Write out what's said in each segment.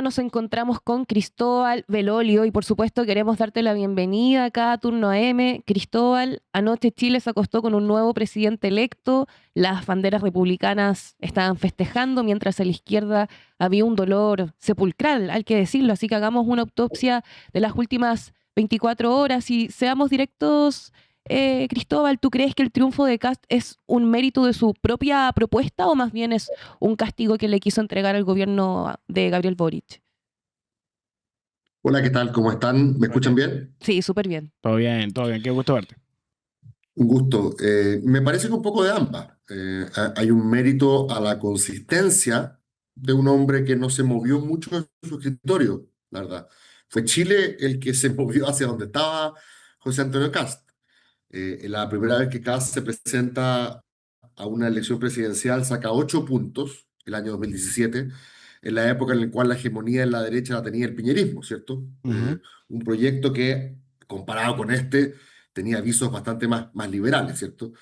Nos encontramos con Cristóbal Belolio y por supuesto queremos darte la bienvenida acá a Turno AM. Cristóbal, anoche Chile se acostó con un nuevo presidente electo, las banderas republicanas estaban festejando mientras a la izquierda había un dolor sepulcral, hay que decirlo, así que hagamos una autopsia de las últimas 24 horas y seamos directos. Cristóbal, ¿tú crees que el triunfo de Kast es un mérito de su propia propuesta o más bien es un castigo que le quiso entregar al gobierno de Gabriel Boric? Hola, ¿qué tal? ¿Cómo están? ¿Me escuchan Hola. bien? Sí, súper bien. Todo bien, qué gusto verte. Un gusto. Me parece que un poco de ambas. Hay un mérito a la consistencia de un hombre que no se movió mucho de su escritorio, la verdad. Fue Chile el que se movió hacia donde estaba José Antonio Kast. La primera vez que Kast se presenta a una elección presidencial saca 8 puntos, el año 2017, en la época en la cual la hegemonía en la derecha la tenía el piñerismo, ¿cierto? Ujú. Un proyecto que, comparado con este, tenía visos bastante más liberales, ¿cierto?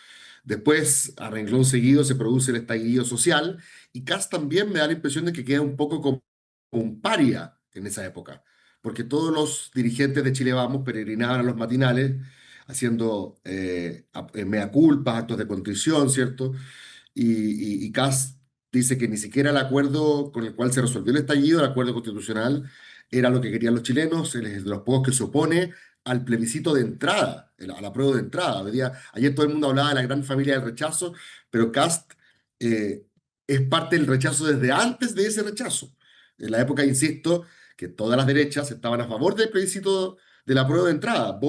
Después, a renglón seguido, se produce el estallido social y Kast también me da la impresión de que queda un poco como un paria en esa época, porque todos los dirigentes de Chile Vamos peregrinaban a los matinales haciendo mea culpa, actos de contrición, ¿cierto? Y Kast dice que ni siquiera el acuerdo con el cual se resolvió el estallido, el acuerdo constitucional, era lo que querían los chilenos. Él es de los pocos que se opone al plebiscito de entrada, a la prueba de entrada. Ayer todo el mundo hablaba de la gran familia del rechazo, pero Kast eh, es parte del rechazo desde antes de ese rechazo. En la época, insisto, que todas las derechas estaban a favor del plebiscito de la prueba de entrada.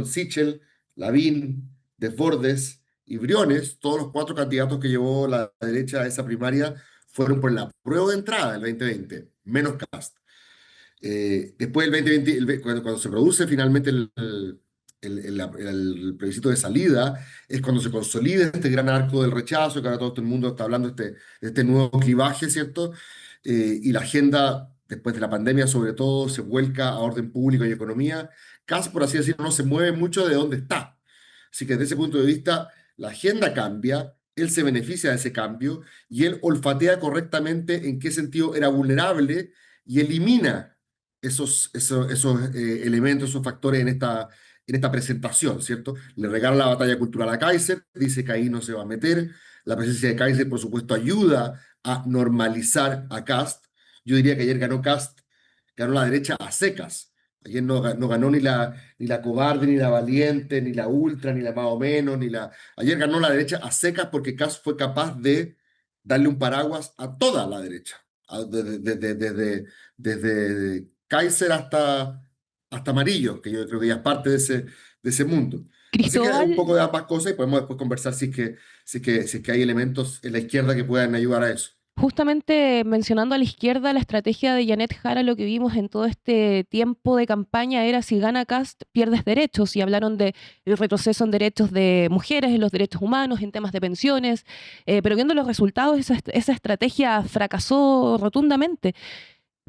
Sichel, Lavín, Desbordes y Briones, todos los cuatro candidatos que llevó la derecha a esa primaria, fueron por la prueba de entrada del 2020, menos Kast. Después del 2020, cuando se produce finalmente el plebiscito de salida, es cuando se consolida este gran arco del rechazo, que ahora todo el mundo está hablando de este nuevo clivaje, ¿cierto? Y la agenda, después de la pandemia sobre todo, se vuelca a orden público y economía. Kast, por así decirlo, no se mueve mucho de donde está. Así que desde ese punto de vista, la agenda cambia, él se beneficia de ese cambio y él olfatea correctamente en qué sentido era vulnerable y elimina esos elementos, esos factores en esta presentación, ¿cierto? Le regala la batalla cultural a Kaiser, dice que ahí no se va a meter. La presencia de Kaiser, por supuesto, ayuda a normalizar a Kast. Yo diría que ayer ganó Kast, ganó la derecha a secas. Ayer no ganó ni la cobarde, ni la valiente, ni la ultra, ni la más o menos, ni la... Ayer ganó la derecha a secas porque Kast fue capaz de darle un paraguas a toda la derecha. Desde Kaiser hasta Amarillo, que yo creo que ya es parte de ese mundo. Así que Cristóbal, un poco de ambas cosas y podemos después conversar si es que hay elementos en la izquierda que puedan ayudar a eso. justamente mencionando a la izquierda, la estrategia de Janet Jara, lo que vimos en todo este tiempo de campaña era si gana Kast, pierdes derechos, y hablaron de el retroceso en derechos de mujeres, en los derechos humanos, en temas de pensiones, pero viendo los resultados, esa estrategia fracasó rotundamente.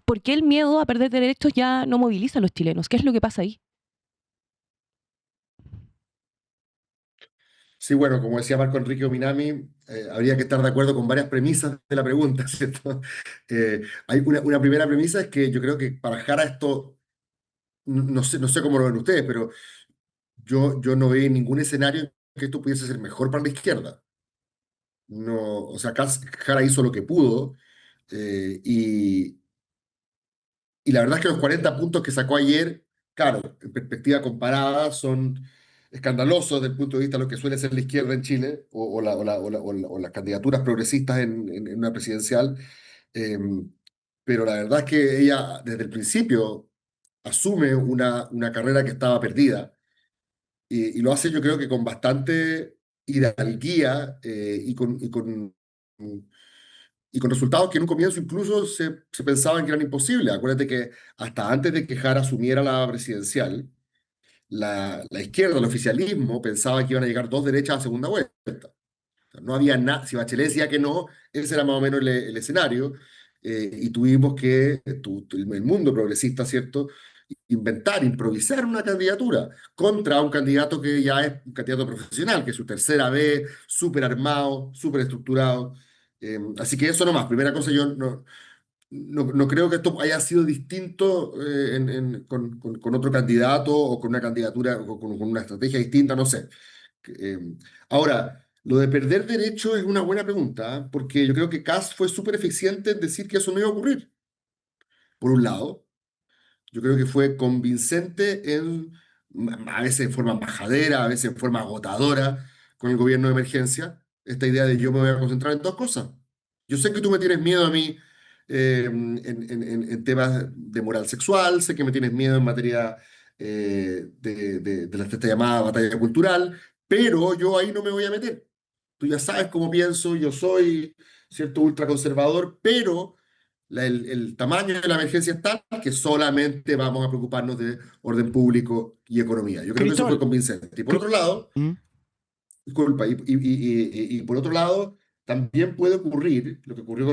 ¿Por qué el miedo a perder derechos ya no moviliza a los chilenos? ¿Qué es lo que pasa ahí? Sí, bueno, como decía Marco Enrique Ominami, habría que estar de acuerdo con varias premisas de la pregunta, ¿cierto? Hay una primera premisa es que yo creo que para Jara esto, no sé cómo lo ven ustedes, pero yo no veo ningún escenario en que esto pudiese ser mejor para la izquierda. No, o sea, Jara hizo lo que pudo, y la verdad es que los 40 puntos que sacó ayer, claro, en perspectiva comparada, son escandalosos desde el punto de vista de lo que suele ser la izquierda en Chile o las candidaturas progresistas en una presidencial. Eh, pero la verdad es que ella desde el principio asume una carrera que estaba perdida y lo hace yo creo que con bastante hidalguía y con resultados que en un comienzo incluso se pensaban que eran imposibles. Acuérdate que hasta antes de que Jara asumiera la presidencial, la izquierda, el oficialismo, pensaba que iban a llegar dos derechas a segunda vuelta. O sea, no había nada, si Bachelet decía que no, ese era más o menos el escenario, y tuvimos que, el mundo progresista, ¿cierto?, inventar, improvisar una candidatura contra un candidato que ya es un candidato profesional, que es su tercera vez, súper armado, súper estructurado. Así que eso nomás, primera cosa, yo no. no creo que esto haya sido distinto con otro candidato o con una candidatura o con una estrategia distinta, no sé. Eh, Ahora, lo de perder derechos es una buena pregunta, ¿eh? Porque yo creo que Kast fue súper eficiente en decir que eso no iba a ocurrir, por un lado. Yo creo que fue convincente a veces en forma majadera, a veces en forma agotadora con el gobierno de emergencia, esta idea de yo me voy a concentrar en dos cosas. Yo sé que tú me tienes miedo a mí en temas de moral sexual, sé que me tienes miedo en materia de esta llamada batalla cultural, pero yo ahí no me voy a meter. Tú ya sabes cómo pienso, yo soy, cierto, ultraconservador, pero el tamaño de la emergencia es tal que solamente vamos a preocuparnos de orden público y economía. Yo creo que eso fue Cristóbal, convincente. Y por Cri- otro lado, ¿Mm? disculpa, y por otro lado, también puede ocurrir lo que ocurrió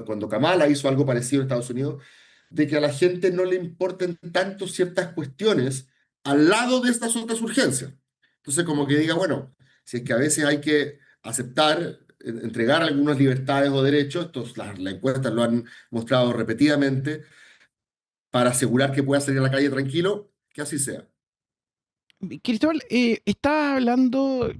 cuando Kamala hizo algo parecido en Estados Unidos, de que a la gente no le importen tanto ciertas cuestiones al lado de estas otras urgencias. Entonces, como que diga, bueno, si es que a veces hay que aceptar, entregar algunas libertades o derechos, las encuestas lo han mostrado repetidamente, para asegurar que pueda salir a la calle tranquilo, que así sea. Cristóbal, estaba hablando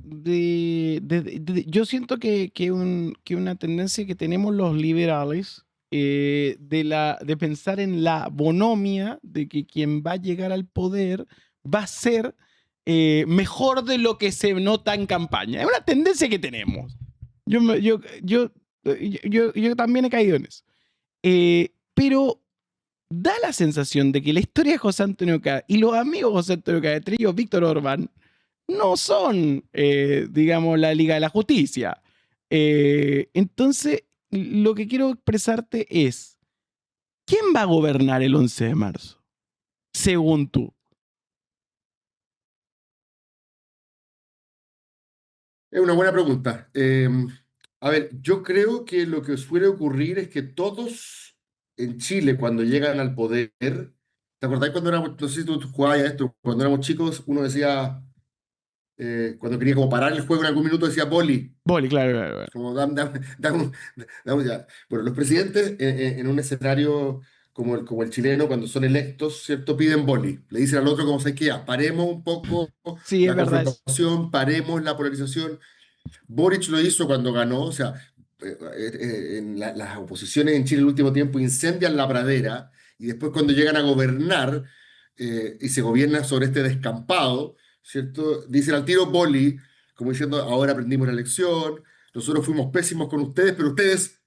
yo siento que una tendencia que tenemos los liberales de pensar en la bonomia de que quien va a llegar al poder va a ser mejor de lo que se nota en campaña. Es una tendencia que tenemos. Yo, me- yo también he caído en eso. Pero da la sensación de que la historia de José Antonio Caz y los amigos de José Antonio Caz, entre ellos Víctor Orbán, no son, digamos, la Liga de la Justicia. Entonces, lo que quiero expresarte es, ¿quién va a gobernar el 11 de marzo? Según tú. Es una buena pregunta. A ver, yo creo que lo que suele ocurrir es que todos en Chile, cuando llegan al poder, ¿te acordás cuando éramos, no sé si tú jugabas a esto, cuando éramos chicos, uno decía, cuando quería como parar el juego en algún minuto, decía boli, Boli, claro, claro, claro. como ya. Bueno, los presidentes en un escenario como el chileno, cuando son electos, ¿cierto? Piden boli. Le dicen al otro como se queda, paremos un poco Sí, es la verdad eso. confrontación, paremos la polarización. Boric lo hizo cuando ganó, o sea, las oposiciones en Chile en el último tiempo incendian la pradera y después cuando llegan a gobernar y se gobierna sobre este descampado, ¿cierto? Dicen al tiro Boli, como diciendo, ahora aprendimos la lección, nosotros fuimos pésimos con ustedes, pero ustedes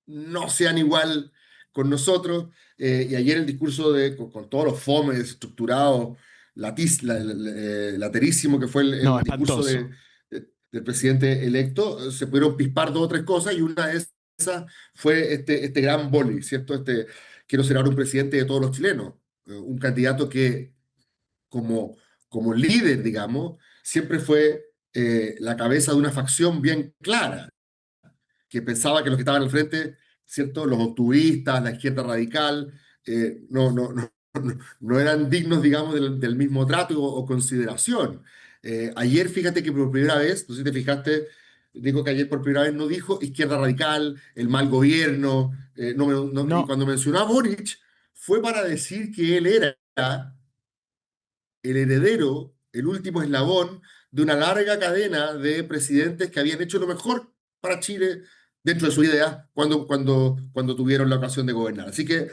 no sean igual con nosotros. Y ayer el discurso con todos los fomes estructurados, laterísimo que fue No, el discurso espantoso. del presidente electo, se pudieron pispar dos o tres cosas y una de esas fue este gran boli, ¿cierto? Quiero ser ahora un presidente de todos los chilenos, un candidato que como, como líder, digamos, siempre fue la cabeza de una facción bien clara que pensaba que los que estaban al frente, ¿cierto? Los octubristas, la izquierda radical, no eran dignos, digamos, del mismo trato o consideración. Ayer, fíjate que por primera vez, no sé si te fijaste, digo que ayer por primera vez no dijo izquierda radical, el mal gobierno, y No, cuando mencionó a Boric, fue para decir que él era el heredero, el último eslabón de una larga cadena de presidentes que habían hecho lo mejor para Chile dentro de su idea cuando tuvieron la ocasión de gobernar. Así que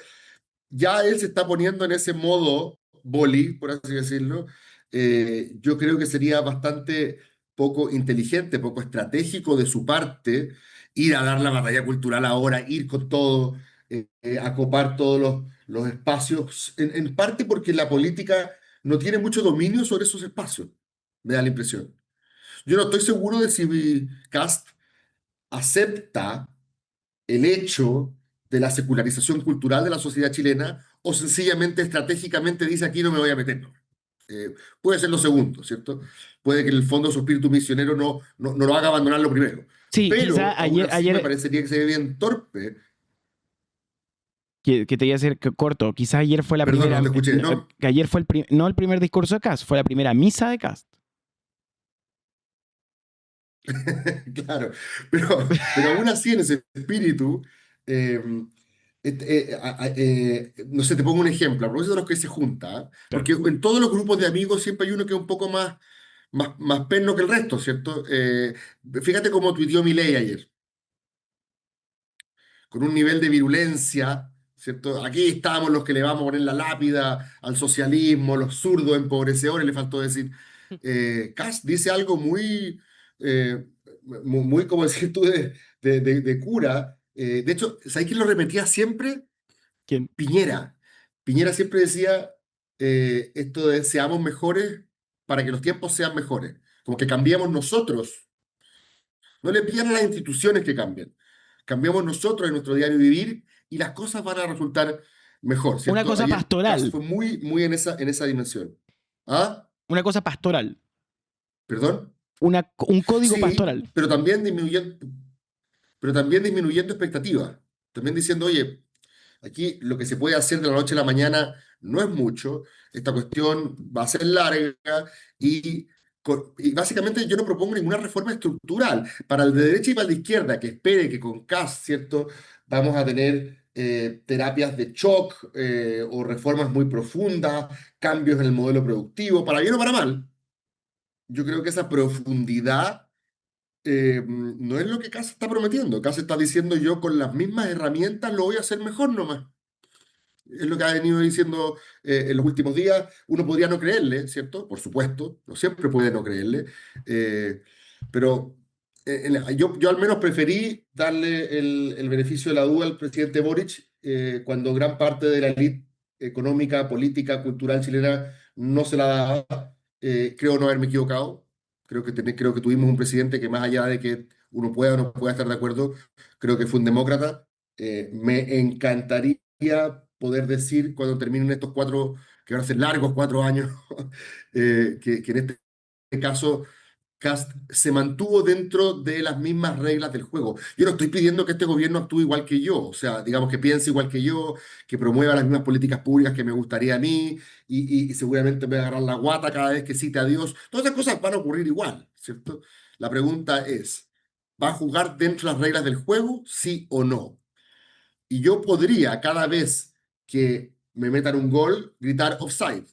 ya él se está poniendo en ese modo boli, por así decirlo. Yo creo que sería bastante poco inteligente, poco estratégico de su parte ir a dar la batalla cultural ahora, ir con todo, a copar todos los espacios, en parte porque la política no tiene mucho dominio sobre esos espacios, me da la impresión. Yo no estoy seguro de si Kast acepta el hecho de la secularización cultural de la sociedad chilena o sencillamente estratégicamente dice aquí no me voy a meter. Puede ser lo segundo, ¿cierto? Puede que en el fondo su espíritu misionero no lo haga abandonar lo primero. sí, Pero quizá aún así me ayer parecería que se ve bien torpe. que te iba a decir que corto, quizás ayer fue la Perdón, no primera, te escuché. No, que ayer fue no el primer discurso de Cast, fue la primera misa de Cast. claro. Pero aún así en ese espíritu, eh, no sé, te pongo un ejemplo, a propósito de los que se juntan, Claro. porque en todos los grupos de amigos siempre hay uno que es un poco más perno que el resto, ¿cierto? Fíjate cómo tuiteó Milei ayer, con un nivel de virulencia, ¿cierto? Aquí estamos los que le vamos a poner la lápida al socialismo, los zurdos empobrecedores, le faltó decir. Kast dice algo eh, muy, como decir tú, de cura. De hecho, ¿sabes quién lo repetía siempre? ¿Quién? Piñera. Piñera siempre decía esto de seamos mejores para que los tiempos sean mejores. Como que cambiemos nosotros. No le pidan a las instituciones que cambien. Cambiamos nosotros en nuestro diario vivir y las cosas van a resultar mejor, Una ¿cierto? cosa Ayer Kast pastoral. fue muy en esa dimensión. ¿Ah? Una cosa pastoral. ¿Perdón? Un código Sí, pastoral. pero también disminuyendo expectativas. También diciendo, oye, aquí lo que se puede hacer de la noche a la mañana no es mucho. Esta cuestión va a ser larga y, y básicamente yo no propongo ninguna reforma estructural. Para el de derecha y para el de izquierda, que espere que con CAS, ¿cierto? Vamos a tener terapias de shock o reformas muy profundas, cambios en el modelo productivo, para bien o para mal. Yo creo que esa profundidad no es lo que CAS está prometiendo. CAS está diciendo yo con las mismas herramientas lo voy a hacer mejor nomás. Es lo que ha venido diciendo en los últimos días. Uno podría no creerle, ¿cierto? Por supuesto, no siempre puede no creerle. eh, pero yo al menos preferí darle el beneficio de la duda al presidente Boric cuando gran parte de la élite económica, política, cultural chilena no se la daba. Creo no haberme equivocado. Creo que tuvimos un presidente que más allá de que uno pueda o no pueda estar de acuerdo, creo que fue un demócrata. Me encantaría poder decir cuando terminen estos que van a ser largos 4 años, que en este caso Kast se mantuvo dentro de las mismas reglas del juego. Yo no estoy pidiendo que este gobierno actúe igual que yo, o sea, digamos que piense igual que yo, que promueva las mismas políticas públicas que me gustaría a mí, y seguramente me va a agarrar la guata cada vez que cite a Dios. Todas esas cosas van a ocurrir igual, ¿cierto? La pregunta es, ¿va a jugar dentro de las reglas del juego, sí o no? Y yo podría, cada vez que me metan un gol, gritar offside.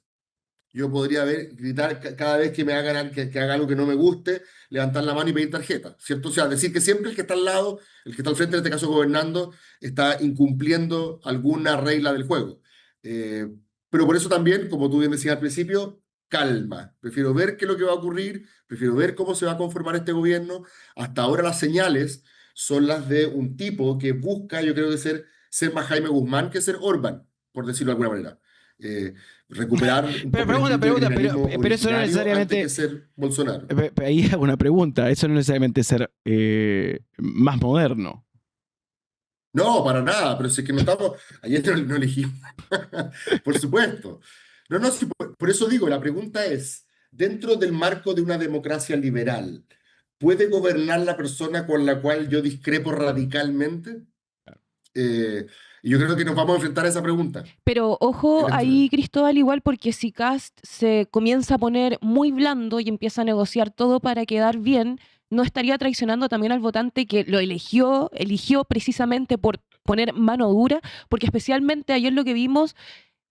Yo podría gritar cada vez que me hagan que haga algo que no me guste, levantar la mano y pedir tarjeta, ¿cierto? O sea, decir que siempre el que está al lado, el que está al frente, en este caso gobernando, está incumpliendo alguna regla del juego. Eh, pero por eso también, como tú bien decías al principio, calma. Prefiero ver qué es lo que va a ocurrir, prefiero ver cómo se va a conformar este gobierno. Hasta ahora las señales son las de un tipo que busca, yo creo que ser más Jaime Guzmán que ser Orbán, por decirlo de alguna manera. Eh, Recuperar un Pero poco el espíritu de criminalismo pero eso no originario antes que necesariamente. ser Bolsonaro. Ahí hago una pregunta. Eso no necesariamente ser más moderno. No, para nada, pero si es que no estamos, ayer no elegimos, por supuesto. No, no, sí, por eso digo, la pregunta es, dentro del marco de una democracia liberal, ¿puede gobernar la persona con la cual yo discrepo radicalmente? Eh, y yo creo que nos vamos a enfrentar a esa pregunta. Pero ojo ahí, Cristóbal, igual porque si Kast se comienza a poner muy blando y empieza a negociar todo para quedar bien, no estaría traicionando también al votante que lo eligió precisamente por poner mano dura, porque especialmente ayer lo que vimos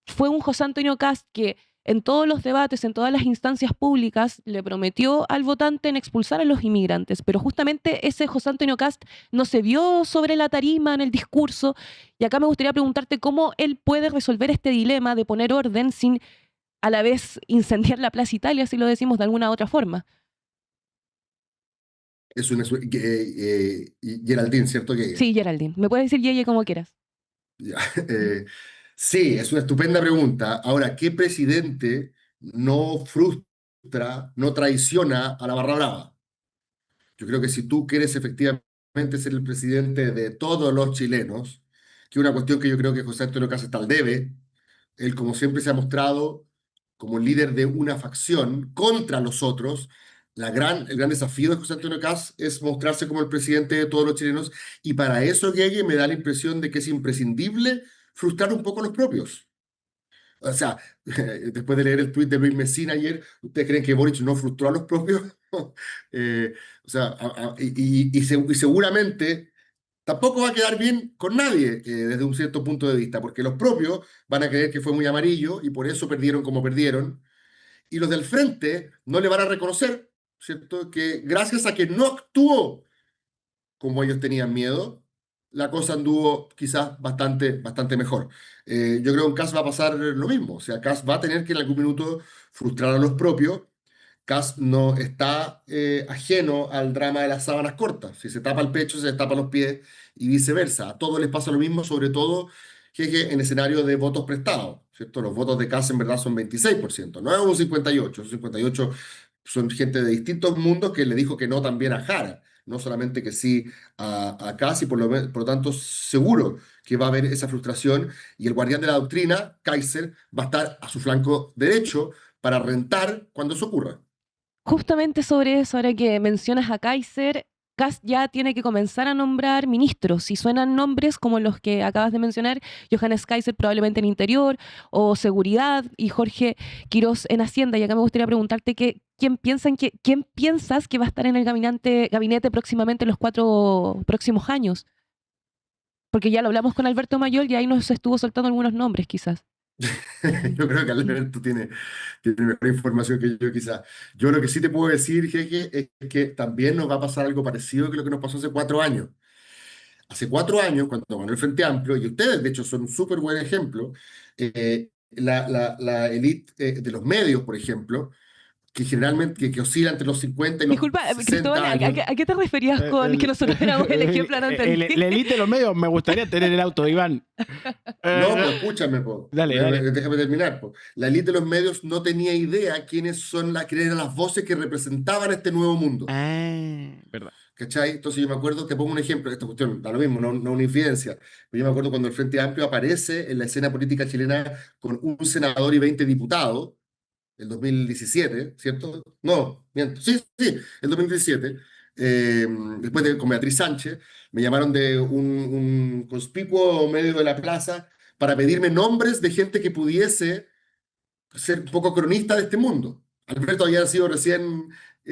fue un José Antonio Kast que en todos los debates, en todas las instancias públicas, le prometió al votante en expulsar a los inmigrantes, pero justamente ese José Antonio Kast no se vio sobre la tarima en el discurso, y acá me gustaría preguntarte cómo él puede resolver este dilema de poner orden sin a la vez incendiar la Plaza Italia, si lo decimos de alguna otra forma. Es una, Geraldine, ¿cierto? Sí, Geraldine, me puedes decir Yeye como quieras. Ya, sí, es una estupenda pregunta. Ahora, ¿qué presidente no frustra, no traiciona a la barra brava? Yo creo que si tú quieres efectivamente ser el presidente de todos los chilenos, que es una cuestión que yo creo que José Antonio Caz está al debe, él como siempre se ha mostrado como líder de una facción contra los otros. El gran desafío de José Antonio Caz es mostrarse como el presidente de todos los chilenos y para eso llegue me da la impresión de que es imprescindible frustrar un poco a los propios. O sea, después de leer el tuit de Luis Messina ayer, ¿ustedes creen que Boric no frustró a los propios? O sea, y seguramente tampoco va a quedar bien con nadie desde un cierto punto de vista, porque los propios van a creer que fue muy amarillo y por eso perdieron como perdieron, y los del frente no le van a reconocer, ¿cierto? Que gracias a que no actuó como ellos tenían miedo, la cosa anduvo quizás bastante mejor. Yo creo que en Kass va a pasar lo mismo, o sea, Kass va a tener que en algún minuto frustrar a los propios. Kass no está ajeno al drama de las sábanas cortas. Si se tapa el pecho, se tapa los pies y viceversa. A todos les pasa lo mismo, sobre todo que en escenario de votos prestados, ¿cierto? Los votos de Kass en verdad son 26%, no es un 58%. Un 58% son gente de distintos mundos que le dijo que no también a Jara, no solamente que sí a Kass, y por lo tanto seguro que va a haber esa frustración y el guardián de la doctrina, Kaiser, va a estar a su flanco derecho para rentar cuando eso ocurra. Justamente sobre eso, ahora que mencionas a Kaiser, Kast ya tiene que comenzar a nombrar ministros. Si suenan nombres como los que acabas de mencionar, Johannes Kaiser probablemente en Interior o Seguridad y Jorge Quirós en Hacienda. Y acá me gustaría preguntarte quién piensas que va a estar en el gabinete próximamente en los 4 próximos años. Porque ya lo hablamos con Alberto Mayol y ahí nos estuvo soltando algunos nombres quizás. Yo creo que Alberto tiene mejor información que yo, quizás. Yo lo que sí te puedo decir, Jeje, es que también nos va a pasar algo parecido que lo que nos pasó hace 4 años. Hace 4 años, cuando ganó el Frente Amplio, y ustedes, de hecho, son un súper buen ejemplo, la élite de los medios, por ejemplo, que generalmente que oscila entre los 50 y los Disculpa, 60 Cristóbal, años. ¿a qué te referías con que nosotros éramos el ejemplo? No entendí. La élite de los medios, me gustaría tener el auto, Iván. No, pues escúchame, po. Dale. Déjame terminar, po. La élite de los medios no tenía idea quiénes eran las voces que representaban este nuevo mundo. Verdad. ¿Cachai? Entonces yo me acuerdo, te pongo un ejemplo, esta cuestión da lo mismo, no una infidencia, pero yo me acuerdo cuando el Frente Amplio aparece en la escena política chilena con un senador y 20 diputados, el 2017, ¿cierto? No, miento, sí, el 2017, después con Beatriz Sánchez, me llamaron de un conspicuo medio de la plaza para pedirme nombres de gente que pudiese ser un poco cronista de este mundo. Alberto había sido recién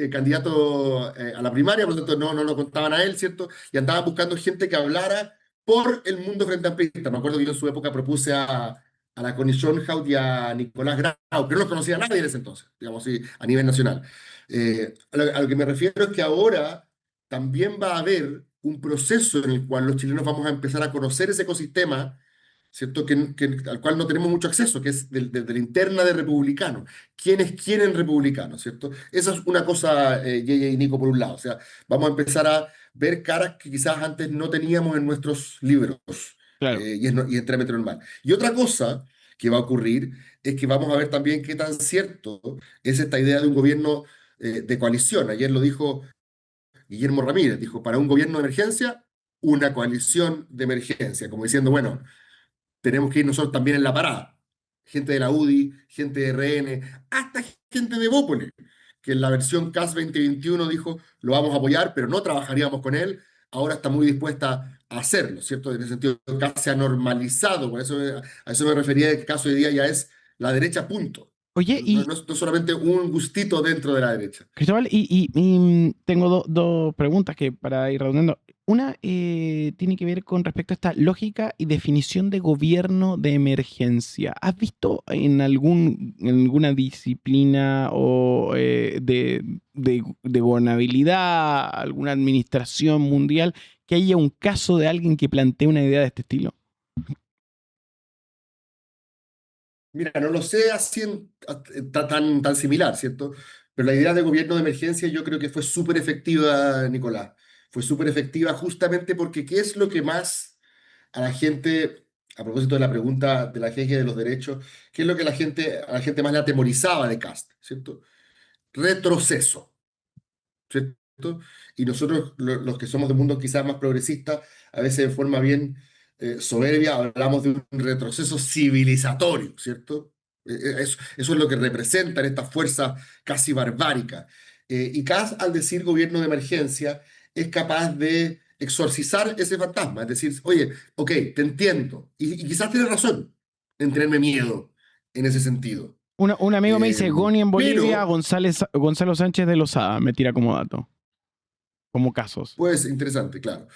candidato a la primaria, por lo tanto no lo contaban a él, ¿cierto? Y andaban buscando gente que hablara por el mundo frente amplista. Me acuerdo que yo en su época propuse a la Connie Schoenhout y a Nicolás Grau, que no los conocía nadie en ese entonces, digamos así, a nivel nacional. A lo que me refiero es que ahora también va a haber un proceso en el cual los chilenos vamos a empezar a conocer ese ecosistema, ¿cierto? Al cual no tenemos mucho acceso, que es de la interna de republicanos. ¿Quiénes quieren republicanos, cierto? Esa es una cosa, Yeye y Nico, por un lado. O sea, vamos a empezar a ver caras que quizás antes no teníamos en nuestros libros, Claro. y es trámite normal. Y otra cosa que va a ocurrir es que vamos a ver también qué tan cierto es esta idea de un gobierno de coalición. Ayer lo dijo Guillermo Ramírez, dijo, para un gobierno de emergencia, una coalición de emergencia, como diciendo, bueno, tenemos que ir nosotros también en la parada. Gente de la UDI, gente de RN, hasta gente de Bópoli, que en la versión CAS 2021 dijo, lo vamos a apoyar, pero no trabajaríamos con él. Ahora está muy dispuesta a hacerlo, ¿cierto? En el sentido que CAS se ha normalizado, por eso, a eso me refería, que el caso hoy día ya es la derecha, punto. Oye, y No es solamente un gustito dentro de la derecha. Cristóbal, tengo dos preguntas que para ir redondeando. Una tiene que ver con respecto a esta lógica y definición de gobierno de emergencia. ¿Has visto en alguna disciplina o de gobernabilidad, alguna administración mundial, que haya un caso de alguien que plantee una idea de este estilo? Mira, no lo sé así tan similar, ¿cierto? Pero la idea de gobierno de emergencia yo creo que fue súper efectiva, Nicolás. Fue súper efectiva justamente porque ¿qué es lo que más a la gente, a propósito de la pregunta de la agencia de los derechos, qué es lo que a la gente más le atemorizaba de Cast, ¿cierto? Retroceso, ¿cierto? Y nosotros, los que somos de mundo quizás más progresista, a veces de forma bien soberbia, hablamos de un retroceso civilizatorio, ¿cierto? Eso es lo que representan estas fuerzas casi barbáricas. Y Kass, al decir gobierno de emergencia, es capaz de exorcizar ese fantasma, es decir, oye, ok, te entiendo, y quizás tienes razón en tenerme miedo en ese sentido. Un amigo me dice, Goni en Bolivia, Pero, Gonzalo Sánchez de Lozada, me tira como dato, como casos. pues interesante, claro.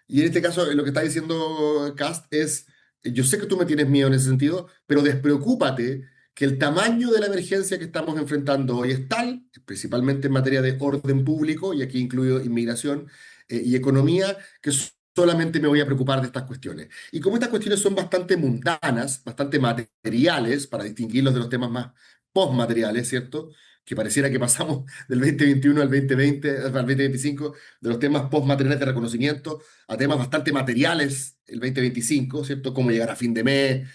Y en este caso, lo que está diciendo Kast es, yo sé que tú me tienes miedo en ese sentido, pero despreocúpate que el tamaño de la emergencia que estamos enfrentando hoy es tal, principalmente en materia de orden público, y aquí incluyo inmigración y economía, que solamente me voy a preocupar de estas cuestiones. Y como estas cuestiones son bastante mundanas, bastante materiales, para distinguirlos de los temas más postmateriales, ¿cierto? Que pareciera que pasamos del 2021 al 2020, al 2025, de los temas postmateriales de reconocimiento a temas bastante materiales el 2025, ¿cierto? Cómo llegar a fin de mes,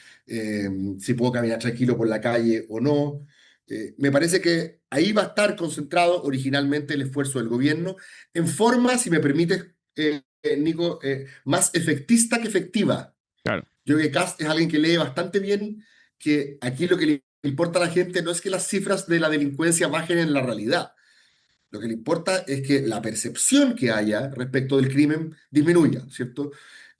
si puedo caminar tranquilo por la calle o no. Me parece que ahí va a estar concentrado originalmente el esfuerzo del gobierno en forma, si me permites, Nico, más efectista que efectiva. Claro. Yo creo que Kast es alguien que lee bastante bien, que aquí lo que le importa a la gente no es que las cifras de la delincuencia bajen en la realidad. Lo que le importa es que la percepción que haya respecto del crimen disminuya, ¿cierto?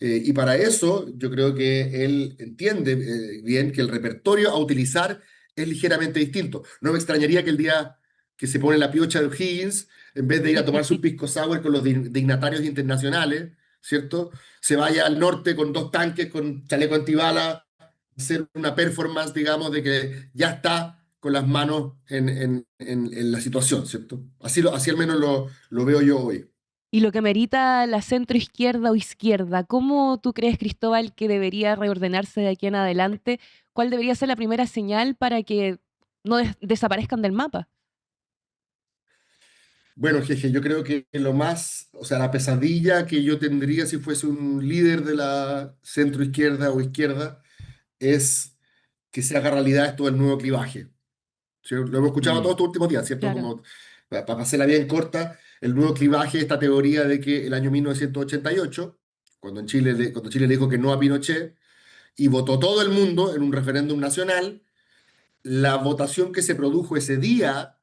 Y para eso yo creo que él entiende bien que el repertorio a utilizar es ligeramente distinto. No me extrañaría que el día que se pone la piocha de O'Higgins, en vez de ir a tomarse un pisco sour con los dignatarios internacionales, ¿cierto? Se vaya al norte con 2 tanques, con chaleco antibala, hacer una performance, digamos, de que ya está con las manos en la situación, ¿cierto? Así al menos lo veo yo hoy. Y lo que merita la centroizquierda o izquierda, ¿cómo tú crees, Cristóbal, que debería reordenarse de aquí en adelante? ¿Cuál debería ser la primera señal para que no desaparezcan del mapa? Bueno, jeje, yo creo que lo más, o sea, la pesadilla que yo tendría si fuese un líder de la centroizquierda o izquierda es que se haga realidad esto del nuevo clivaje. ¿Sí? Lo hemos escuchado todos estos últimos días, ¿cierto? Claro. Como para hacerla bien corta, el nuevo clivaje, esta teoría de que el año 1988, cuando Chile le dijo que no a Pinochet, y votó todo el mundo en un referéndum nacional, la votación que se produjo ese día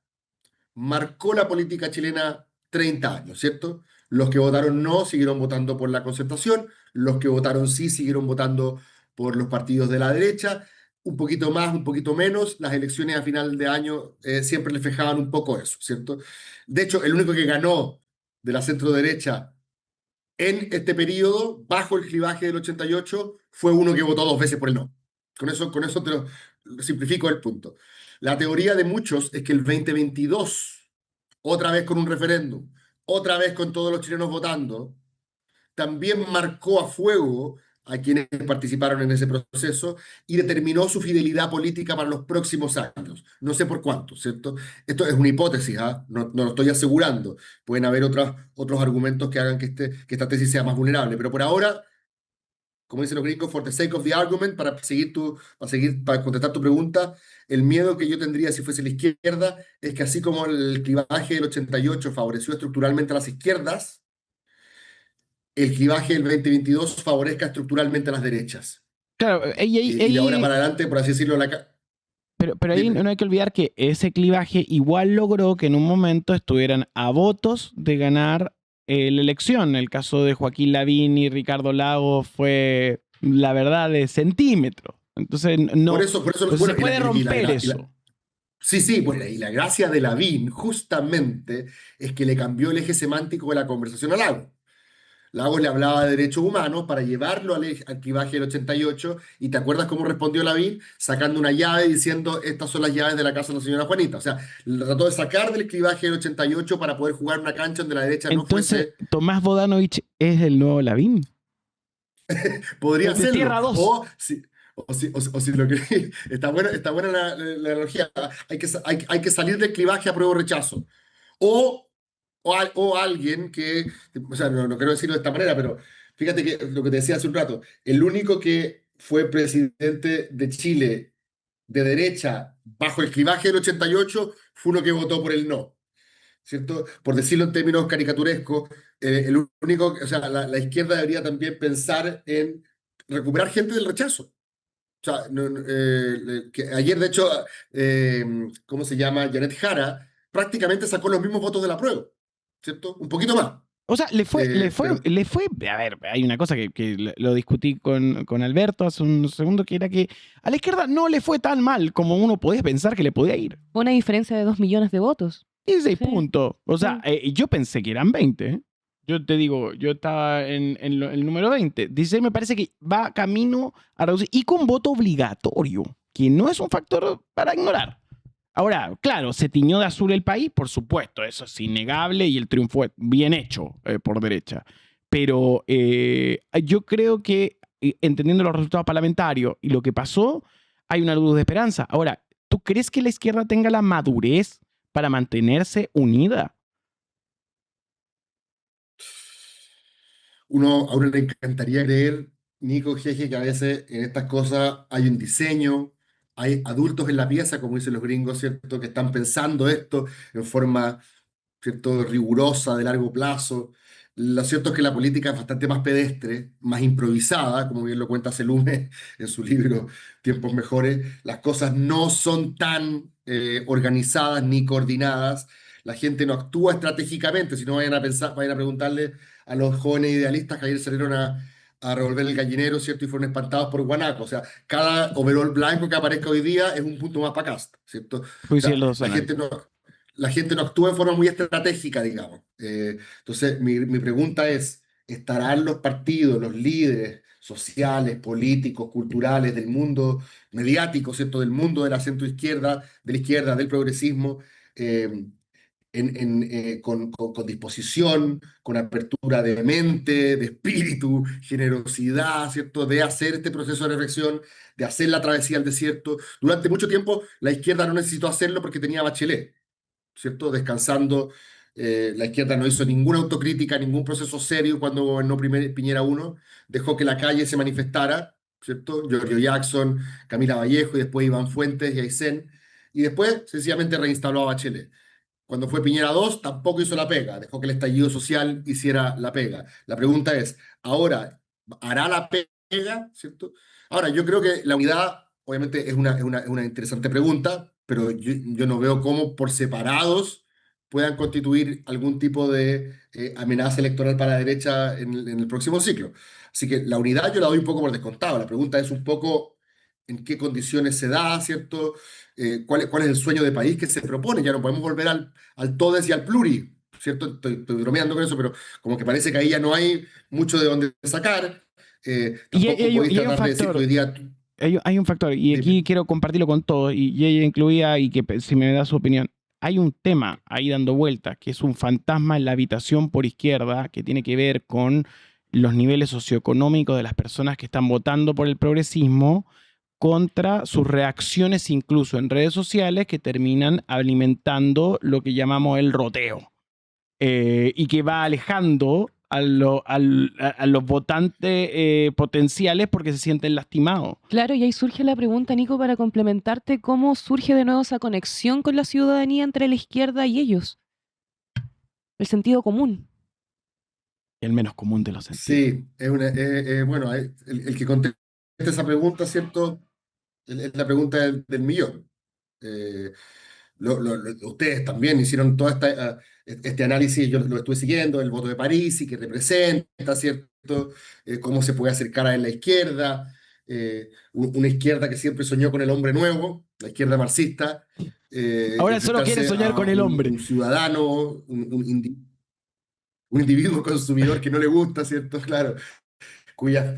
marcó la política chilena 30 años, ¿cierto? Los que votaron no siguieron votando por la concertación, los que votaron sí siguieron votando por los partidos de la derecha, un poquito más, un poquito menos, las elecciones a final de año siempre reflejaban un poco eso, ¿cierto? De hecho, el único que ganó de la centro derecha en este periodo, bajo el clivaje del 88, fue uno que votó 2 veces por el no. Con eso te lo simplifico el punto. La teoría de muchos es que el 2022, otra vez con un referéndum, otra vez con todos los chilenos votando, también marcó a fuego a quienes participaron en ese proceso y determinó su fidelidad política para los próximos años. No sé por cuánto, ¿cierto? Esto es una hipótesis, ¿ah? No lo estoy asegurando. Pueden haber otros argumentos que hagan que esta tesis sea más vulnerable, pero por ahora, como dicen los gringos, for the sake of the argument, para contestar tu pregunta, el miedo que yo tendría si fuese la izquierda es que así como el clivaje del 88 favoreció estructuralmente a las izquierdas, el clivaje del 2022 favorezca estructuralmente a las derechas. Claro, Y de ahora para adelante, por así decirlo, pero ahí Dime. no hay que olvidar que ese clivaje igual logró que en un momento estuvieran a votos de ganar la elección. El caso de Joaquín Lavín y Ricardo Lagos fue, la verdad, de centímetro. Entonces, no, Por eso, entonces bueno, se puede romper eso. sí, bueno, y la gracia de Lavín justamente es que le cambió el eje semántico de la conversación a Lagos. Lagos le hablaba de derechos humanos para llevarlo al clivaje del 88, y ¿te acuerdas cómo respondió Lavín? Sacando una llave diciendo, estas son las llaves de la casa de la señora Juanita. O sea, le trató de sacar del clivaje del 88 para poder jugar una cancha donde la derecha no Entonces, fuese... Tomás Bodanovich es el nuevo Lavín. Podría De Tierra hacerlo. 2. O si lo que... Está buena la analogía. Hay que salir del clivaje a prueba o rechazo. O alguien que, o sea, no quiero decirlo de esta manera, pero fíjate que lo que te decía hace un rato, el único que fue presidente de Chile de derecha bajo el clivaje del 88 fue uno que votó por el no, ¿cierto? Por decirlo en términos caricaturescos, el único, o sea, la izquierda debería también pensar en recuperar gente del rechazo. O sea, que ayer, de hecho, ¿cómo se llama? Janet Jara prácticamente sacó los mismos votos de la prueba, ¿cierto? Un poquito más. O sea, Pero a ver, hay una cosa que lo discutí con Alberto hace un segundo, que era que a la izquierda no le fue tan mal como uno podía pensar que le podía ir. Una diferencia de 2 millones de votos. 16 Sí. puntos. O sea, yo pensé que eran 20. Yo te digo, yo estaba en el número 20. 16 me parece que va camino a reducir. Y con voto obligatorio, que no es un factor para ignorar. Ahora, claro, se tiñó de azul el país, por supuesto, eso es innegable y el triunfo es bien hecho por derecha. Pero yo creo que entendiendo los resultados parlamentarios y lo que pasó, hay una luz de esperanza. Ahora, ¿tú crees que la izquierda tenga la madurez para mantenerse unida? A uno le encantaría creer, Nico Jeje, que a veces en estas cosas hay un diseño, hay adultos en la pieza, como dicen los gringos, ¿cierto?, que están pensando esto en forma, ¿cierto?, rigurosa, de largo plazo. Lo cierto es que la política es bastante más pedestre, más improvisada, como bien lo cuenta Selume en su libro Tiempos Mejores. Las cosas no son tan organizadas ni coordinadas. La gente no actúa estratégicamente, si no vayan a pensar, vayan a preguntarle a los jóvenes idealistas que ayer salieron a revolver el gallinero, ¿cierto? Y fueron espantados por guanaco. O sea, cada overol blanco que aparezca hoy día es un punto más para Cast, ¿cierto? O Pues sí, sea, los análisis. la gente no actúa en forma muy estratégica, digamos. Entonces, mi pregunta es, ¿estarán los partidos, los líderes sociales, políticos, culturales del mundo mediático, ¿cierto? Del mundo de la centroizquierda, de la izquierda, del progresismo, eh, con disposición, con apertura de mente, de espíritu, generosidad, ¿cierto? De hacer este proceso de reflexión, de hacer la travesía al desierto? Durante mucho tiempo la izquierda no necesitó hacerlo porque tenía a Bachelet, ¿cierto? Descansando. La izquierda no hizo ninguna autocrítica, ningún proceso serio cuando gobernó Piñera uno. Dejó que la calle se manifestara, ¿cierto? Giorgio Jackson, Camila Vallejo y después Iván Fuentes y Aysén. Y después sencillamente reinstaló a Bachelet. Cuando fue Piñera 2 tampoco hizo la pega, dejó que el estallido social hiciera la pega. La pregunta es, ¿ahora hará la pega? ¿Cierto? Ahora, yo creo que la unidad, obviamente, es una interesante pregunta, pero yo no veo cómo por separados puedan constituir algún tipo de amenaza electoral para la derecha en el próximo ciclo. Así que la unidad yo la doy un poco por descontado. La pregunta es un poco en qué condiciones se da, ¿cierto? Cuál es el sueño de país que se propone. Ya no podemos volver al todes y al pluri, ¿cierto? Estoy bromeando con eso, pero como que parece que ahí ya no hay mucho de dónde sacar. Y Tampoco podéis hay un tratar de decir que factor, hoy día... hay un factor, y aquí Dime. quiero compartirlo con todos, y ella incluía, y que si me da su opinión, hay un tema ahí dando vueltas, que es un fantasma en la habitación por izquierda, que tiene que ver con los niveles socioeconómicos de las personas que están votando por el progresismo contra sus reacciones incluso en redes sociales que terminan alimentando lo que llamamos el roteo. Y que va alejando a los votantes potenciales porque se sienten lastimados. Claro, y ahí surge la pregunta, Nico, para complementarte, ¿cómo surge de nuevo esa conexión con la ciudadanía entre la izquierda y ellos? El sentido común. El menos común de los sentidos. Sí, bueno, el que conteste esa pregunta, ¿cierto? Es la pregunta del millón. Eh, Ustedes también hicieron todo este análisis, yo lo estuve siguiendo, el voto de París y que representa, ¿cierto? Cómo se puede acercar a la izquierda, una izquierda que siempre soñó con el hombre nuevo, la izquierda marxista, Ahora solo quiere enfrentarse soñar a con el hombre. un ciudadano, un individuo consumidor que no le gusta, ¿cierto? Claro, cuyas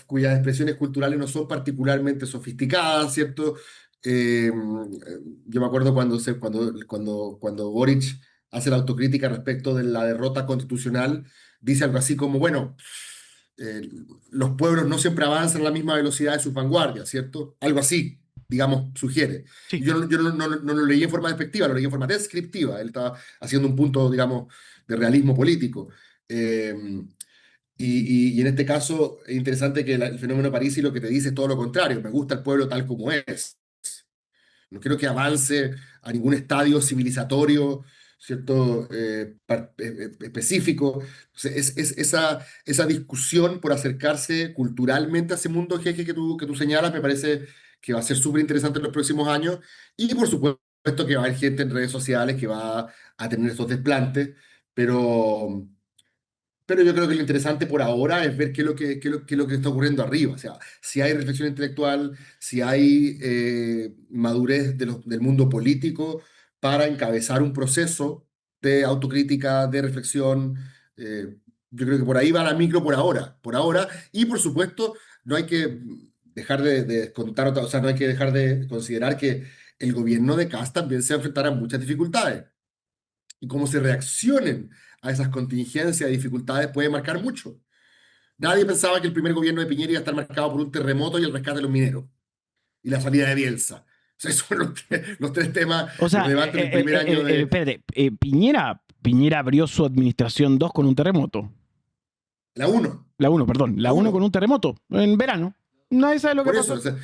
expresiones culturales no son particularmente sofisticadas, ¿cierto? Yo me acuerdo cuando Boric hace la autocrítica respecto de la derrota constitucional, dice algo así como, bueno, eh, los pueblos no siempre avanzan a la misma velocidad de sus vanguardias, ¿cierto? Algo así, digamos, sugiere. Y Sí. yo no lo leí en forma despectiva, lo leí en forma descriptiva. Él estaba haciendo un punto, digamos, de realismo político. Eh, y en este caso es interesante que el fenómeno París y lo que te dice es todo lo contrario. Me gusta el pueblo tal como es. No quiero que avance a ningún estadio civilizatorio, ¿cierto? Específico. Es esa discusión por acercarse culturalmente a ese mundo que tú señalas, me parece que va a ser súper interesante en los próximos años. Y por supuesto que va a haber gente en redes sociales que va a tener estos desplantes, pero... Pero yo creo que lo interesante por ahora es ver qué es lo que está ocurriendo arriba. O sea, si hay reflexión intelectual, si hay madurez del mundo político para encabezar un proceso de autocrítica, de reflexión. Yo creo que por ahí va la micro por ahora, y por supuesto no hay que dejar de contar, o sea, no hay que dejar de considerar que el gobierno de Kast también se enfrentará a muchas dificultades, y cómo se reaccionen a esas contingencias y dificultades puede marcar mucho. Nadie pensaba que el primer gobierno de Piñera iba a estar marcado por un terremoto y el rescate de los mineros, y la salida de Bielsa. O sea, esos son los tres temas O sea, relevantes del primer año de... espérate, Piñera abrió su administración 2 con un terremoto. La 1. La 1, perdón. La 1 con un terremoto en verano. Nadie sabe lo que Por eso, pasó. o sea,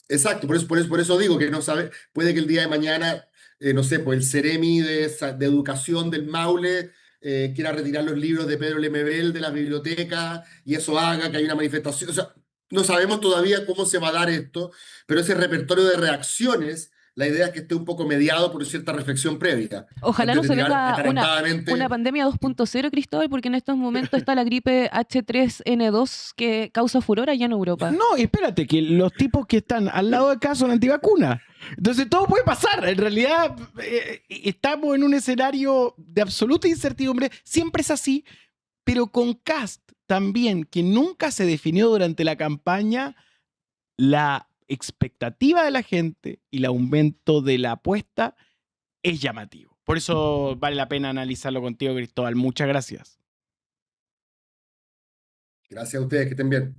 exacto, por eso digo que no sabe, puede que el día de mañana, no sé, pues el Ceremi de Educación del Maule quiera retirar los libros de Pedro Lemebel de la biblioteca y eso haga que haya una manifestación. O sea, no sabemos todavía cómo se va a dar esto, pero ese repertorio de reacciones, la idea es que esté un poco mediado por cierta reflexión previa, Ojalá antes no de se tirar venga una atarantadamente. pandemia 2.0, Cristóbal, porque en estos momentos está la gripe H3N2 que causa furor allá en Europa. No, espérate, que los tipos que están al lado de acá son antivacunas. Entonces todo puede pasar. En realidad estamos en un escenario de absoluta incertidumbre. Siempre es así, pero con Kast también, que nunca se definió durante la campaña, la expectativa de la gente y el aumento de la apuesta es llamativo. Por eso vale la pena analizarlo contigo, Cristóbal. Muchas gracias. Gracias a ustedes, que estén bien.